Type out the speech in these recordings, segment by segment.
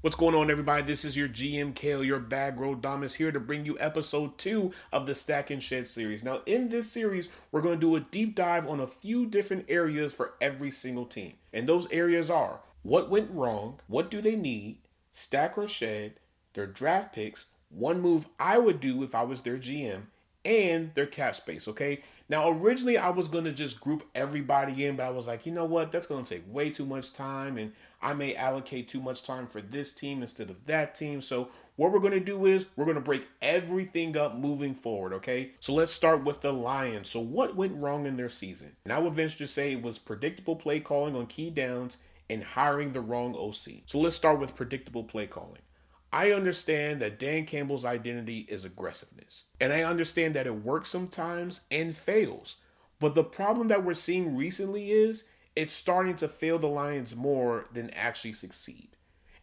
What's going on, everybody? This is your GM Kale, your bag road Damas, here to bring you episode 2 of the Stack and Shed series. Now, in this series, we're going to do a deep dive on a few different areas for every single team. And those areas are what went wrong, what do they need, stack or shed, their draft picks, one move I would do if I was their GM, and their cap space, okay? Now, originally I was going to just group everybody in, but I was like, you know what? That's going to take way too much time, and I may allocate too much time for this team instead of that team. So, what we're going to do is we're going to break everything up moving forward, okay? So, let's start with the Lions. So, what went wrong in their season? And I would venture to say it was predictable play calling on key downs and hiring the wrong OC. So, let's start with predictable play calling. I understand that Dan Campbell's identity is aggressiveness. And I understand that it works sometimes and fails. But the problem that we're seeing recently is it's starting to fail the Lions more than actually succeed.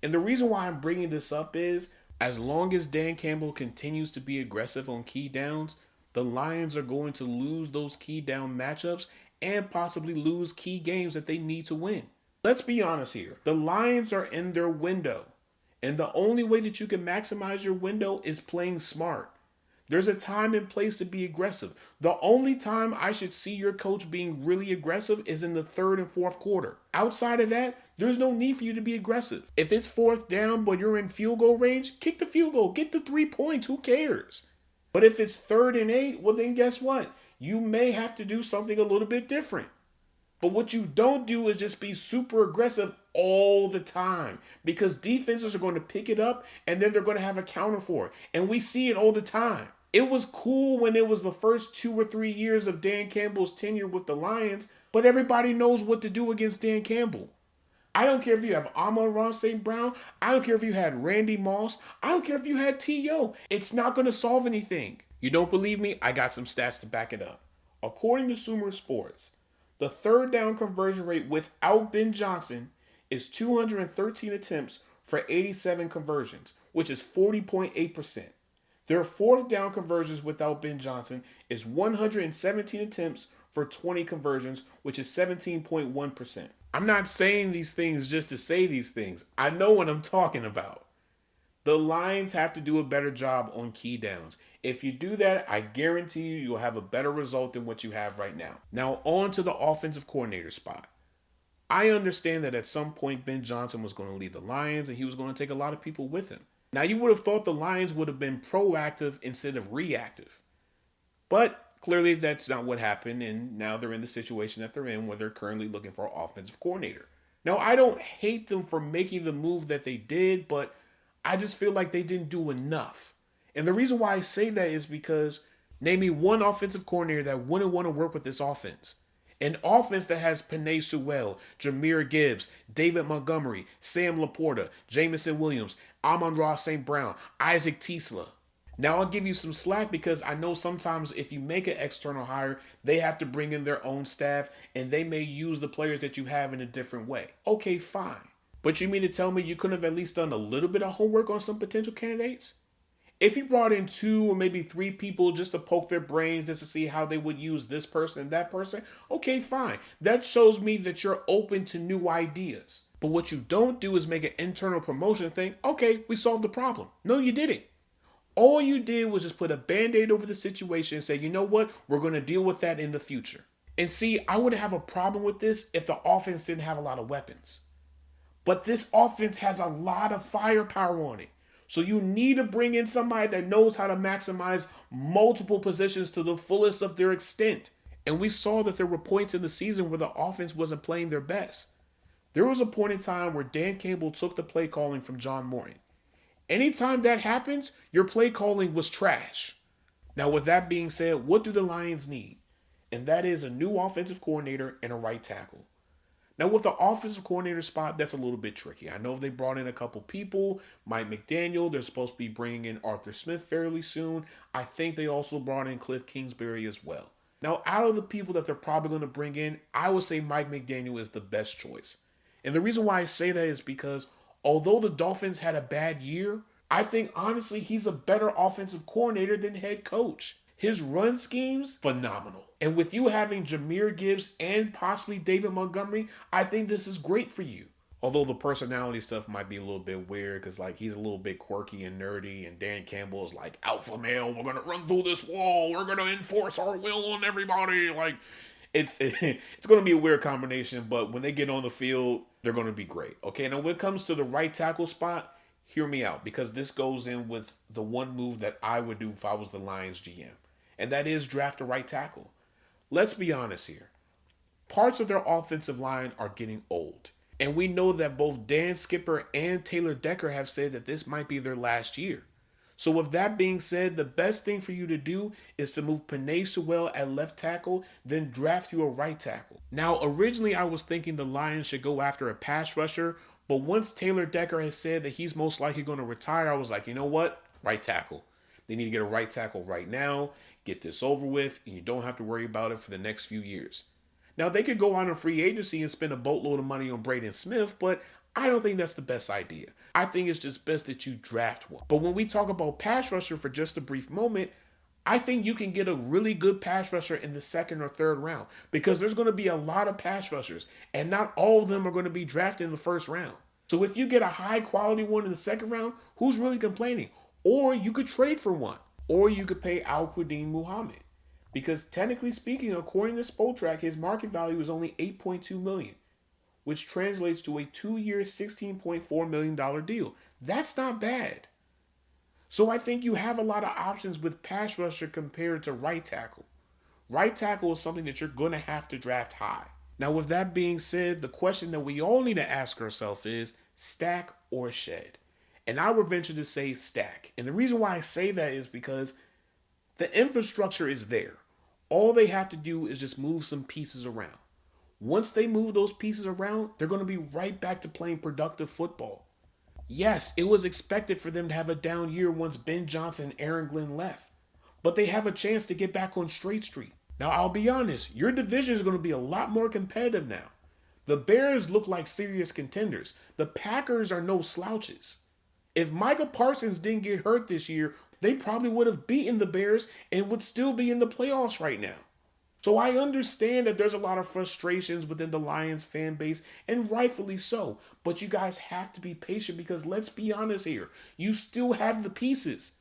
And the reason why I'm bringing this up is as long as Dan Campbell continues to be aggressive on key downs, the Lions are going to lose those key down matchups and possibly lose key games that they need to win. Let's be honest here. The Lions are in their window. And the only way that you can maximize your window is playing smart. There's a time and place to be aggressive. The only time I should see your coach being really aggressive is in the third and fourth quarter. Outside of that, there's no need for you to be aggressive. If it's fourth down but you're in field goal range, kick the field goal, get the 3 points, who cares? But if it's third and 8, well then guess what? You may have to do something a little bit different. But what you don't do is just be super aggressive all the time because defenses are going to pick it up and then they're going to have a counter for it. And we see it all the time. It was cool when it was the first 2 or 3 years of Dan Campbell's tenure with the Lions, but everybody knows what to do against Dan Campbell. I don't care if you have Amon-Ra St. Brown. I don't care if you had Randy Moss. I don't care if you had T.O. It's not going to solve anything. You don't believe me? I got some stats to back it up. According to Sumer Sports, the third down conversion rate without Ben Johnson is 213 attempts for 87 conversions, which is 40.8%. Their fourth down conversions without Ben Johnson is 117 attempts for 20 conversions, which is 17.1%. I'm not saying these things just to say these things. I know what I'm talking about. The Lions have to do a better job on key downs. If you do that, I guarantee you'll have a better result than what you have right now. Now, on to the offensive coordinator spot. I understand that at some point Ben Johnson was going to leave the Lions and he was going to take a lot of people with him. Now, you would have thought the Lions would have been proactive instead of reactive. But clearly that's not what happened, and now they're in the situation that they're in where they're currently looking for an offensive coordinator. Now, I don't hate them for making the move that they did, but I just feel like they didn't do enough. And the reason why I say that is because name me one offensive coordinator that wouldn't want to work with this offense. An offense that has Penei Sewell, Jahmyr Gibbs, David Montgomery, Sam Laporta, Jamison Williams, Amon-Ra St. Brown, Isaac Tisla. Now I'll give you some slack because I know sometimes if you make an external hire, they have to bring in their own staff and they may use the players that you have in a different way. Okay, fine. But you mean to tell me you couldn't have at least done a little bit of homework on some potential candidates? If you brought in 2 or maybe 3 people just to poke their brains just to see how they would use this person and that person, okay, fine. That shows me that you're open to new ideas. But what you don't do is make an internal promotion and think, okay, we solved the problem. No, you didn't. All you did was just put a band-aid over the situation and say, you know what, we're going to deal with that in the future. And see, I would have a problem with this if the offense didn't have a lot of weapons. But this offense has a lot of firepower on it. So you need to bring in somebody that knows how to maximize multiple positions to the fullest of their extent. And we saw that there were points in the season where the offense wasn't playing their best. There was a point in time where Dan Campbell took the play calling from John Morton. Anytime that happens, your play calling was trash. Now, with that being said, what do the Lions need? And that is a new offensive coordinator and a right tackle. Now, with the offensive coordinator spot, that's a little bit tricky. I know they brought in a couple people. Mike McDaniel, they're supposed to be bringing in Arthur Smith fairly soon. I think they also brought in Cliff Kingsbury as well. Now, out of the people that they're probably going to bring in, I would say Mike McDaniel is the best choice. And the reason why I say that is because although the Dolphins had a bad year, I think honestly he's a better offensive coordinator than head coach. His run schemes, phenomenal. And with you having Jahmyr Gibbs and possibly David Montgomery, I think this is great for you. Although the personality stuff might be a little bit weird because like he's a little bit quirky and nerdy, and Dan Campbell is like alpha male. We're gonna run through this wall. We're gonna enforce our will on everybody. Like it's gonna be a weird combination, but when they get on the field, they're gonna be great. Okay, now when it comes to the right tackle spot, hear me out because this goes in with the one move that I would do if I was the Lions GM, and that is draft a right tackle. Let's be honest here. Parts of their offensive line are getting old. And we know that both Dan Skipper and Taylor Decker have said that this might be their last year. So with that being said, the best thing for you to do is to move Penei Sewell at left tackle, then draft you a right tackle. Now, originally I was thinking the Lions should go after a pass rusher, but once Taylor Decker has said that he's most likely going to retire, I was like, you know what? Right tackle. They need to get a right tackle right now, get this over with, and you don't have to worry about it for the next few years. Now, they could go on a free agency and spend a boatload of money on Braden Smith, but I don't think that's the best idea. I think it's just best that you draft one. But when we talk about pass rusher for just a brief moment, I think you can get a really good pass rusher in the second or third round because there's going to be a lot of pass rushers, and not all of them are going to be drafted in the first round. So if you get a high quality one in the second round, who's really complaining? Or you could trade for one, or you could pay Al-Quadin Muhammad. Because technically speaking, according to Spotrac, his market value is only $8.2 million, which translates to a 2-year, $16.4 million deal. That's not bad. So I think you have a lot of options with pass rusher compared to right tackle. Right tackle is something that you're going to have to draft high. Now, with that being said, the question that we all need to ask ourselves is stack or shed? And I would venture to say stack. And the reason why I say that is because the infrastructure is there. All they have to do is just move some pieces around. Once they move those pieces around, they're going to be right back to playing productive football. Yes, it was expected for them to have a down year once Ben Johnson and Aaron Glenn left, but they have a chance to get back on straight street. Now, I'll be honest, your division is going to be a lot more competitive now. The Bears look like serious contenders. The Packers are no slouches. If Micah Parsons didn't get hurt this year, they probably would have beaten the Bears and would still be in the playoffs right now. So I understand that there's a lot of frustrations within the Lions fan base, and rightfully so. But you guys have to be patient because let's be honest here. You still have the pieces.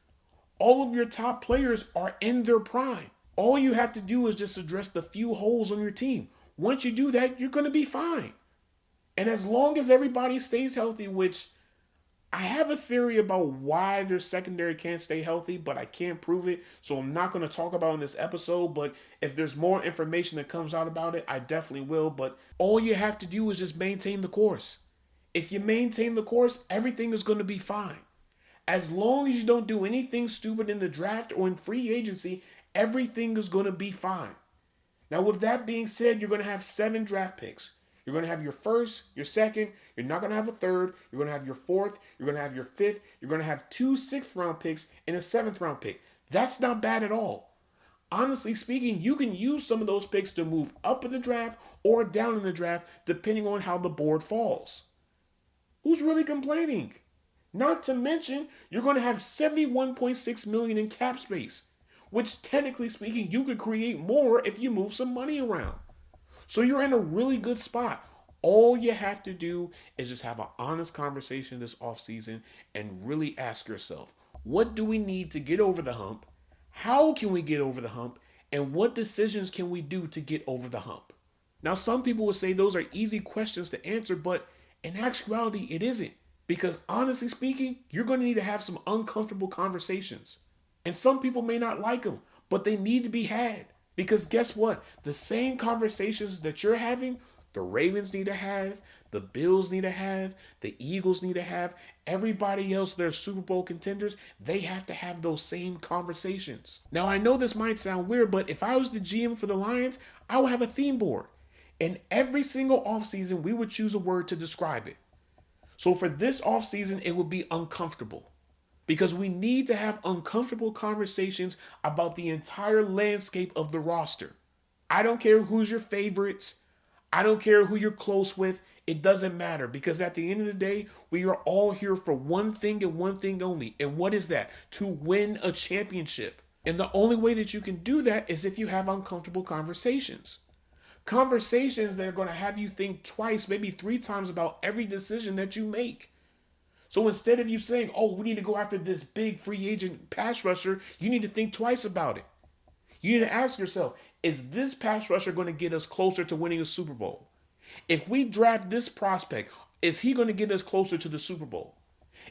All of your top players are in their prime. All you have to do is just address the few holes on your team. Once you do that, you're going to be fine. And as long as everybody stays healthy, which I have a theory about why their secondary can't stay healthy, but I can't prove it. So I'm not going to talk about it in this episode. But if there's more information that comes out about it, I definitely will. But all you have to do is just maintain the course. If you maintain the course, everything is going to be fine. As long as you don't do anything stupid in the draft or in free agency, everything is going to be fine. Now, with that being said, you're going to have 7 draft picks. You're going to have your first, your second, you're not going to have a third, you're going to have your fourth, you're going to have your fifth, you're going to have 2 6th-round picks and a 7th-round pick. That's not bad at all. Honestly speaking, you can use some of those picks to move up in the draft or down in the draft depending on how the board falls. Who's really complaining? Not to mention, you're going to have $71.6 million in cap space, which technically speaking, you could create more if you move some money around. So you're in a really good spot. All you have to do is just have an honest conversation this offseason and really ask yourself, what do we need to get over the hump? How can we get over the hump? And what decisions can we do to get over the hump? Now, some people will say those are easy questions to answer, but in actuality, it isn't. Because honestly speaking, you're going to need to have some uncomfortable conversations. And some people may not like them, but they need to be had. Because guess what? The same conversations that you're having, the Ravens need to have, the Bills need to have, the Eagles need to have, everybody else, they're Super Bowl contenders, they have to have those same conversations. Now, I know this might sound weird, but if I was the GM for the Lions, I would have a theme board. And every single offseason, we would choose a word to describe it. So for this offseason, it would be uncomfortable. Because we need to have uncomfortable conversations about the entire landscape of the roster. I don't care who's your favorites. I don't care who you're close with. It doesn't matter because at the end of the day, we are all here for one thing and one thing only. And what is that? To win a championship. And the only way that you can do that is if you have uncomfortable conversations. Conversations that are going to have you think twice, maybe three times about every decision that you make. So instead of you saying, oh, we need to go after this big free agent pass rusher, you need to think twice about it. You need to ask yourself, is this pass rusher going to get us closer to winning a Super Bowl? If we draft this prospect, is he going to get us closer to the Super Bowl?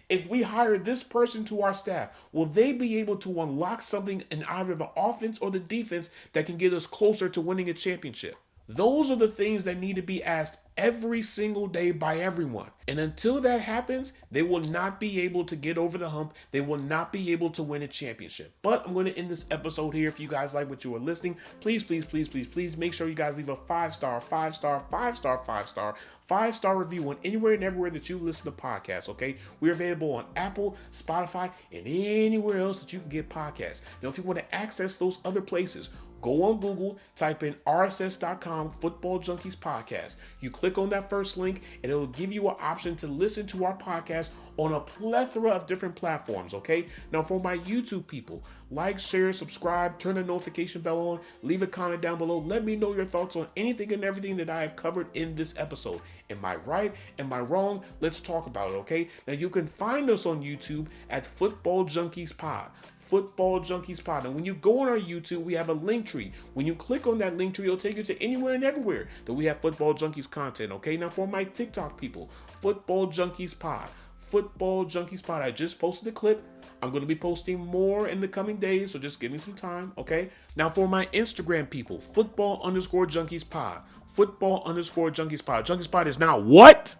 If we hire this person to our staff, will they be able to unlock something in either the offense or the defense that can get us closer to winning a championship? Those are the things that need to be asked every single day by everyone. And until that happens, they will not be able to get over the hump. They will not be able to win a championship. But I'm going to end this episode here. If you guys like what you are listening, please, please, please, please, please make sure you guys leave a 5-star, 5-star, 5-star, 5-star, 5-star review on anywhere and everywhere that you listen to podcasts, okay? We're available on Apple, Spotify, and anywhere else that you can get podcasts. Now, if you want to access those other places, go on Google, type in rss.com Football Junkies Podcast. You click on that first link, and it will give you an option to listen to our podcast on a plethora of different platforms, okay? Now, for my YouTube people, like, share, subscribe, turn the notification bell on, leave a comment down below. Let me know your thoughts on anything and everything that I have covered in this episode. Am I right? Am I wrong? Let's talk about it, okay? Now, you can find us on YouTube at Football Junkies Pod. Football Junkies Pod. And when you go on our YouTube, we have a link tree. When you click on that link tree, it'll take you to anywhere and everywhere that we have Football Junkies content, okay? Now, for my TikTok people, Football Junkies Pod. Football Junkies Pod. I just posted a clip. I'm going to be posting more in the coming days, so just give me some time, okay? Now, for my Instagram people, Football_Junkies Pod. Football_Junkies Pod. Junkies Pod is now what?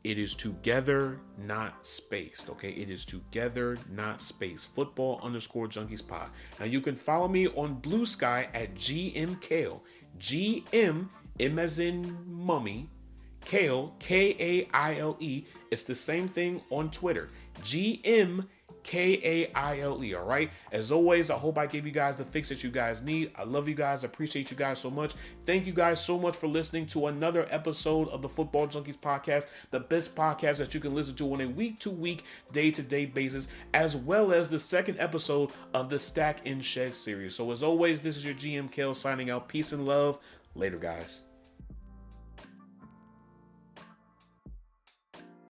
It is together, not spaced, okay? It is together, not spaced. Football_Junkies Pod. Now, you can follow me on Blue Sky at GM GM, M as in mummy, Kale, Kaile. It's the same thing on Twitter. GM Kaile, all right? As always, I hope I gave you guys the fix that you guys need. I love you guys. I appreciate you guys so much. Thank you guys so much for listening to another episode of the Football Junkies Podcast, the best podcast that you can listen to on a week-to-week, day-to-day basis, as well as the second episode of the Stack and Shed series. So as always, this is your GM Kale signing out. Peace and love. Later, guys.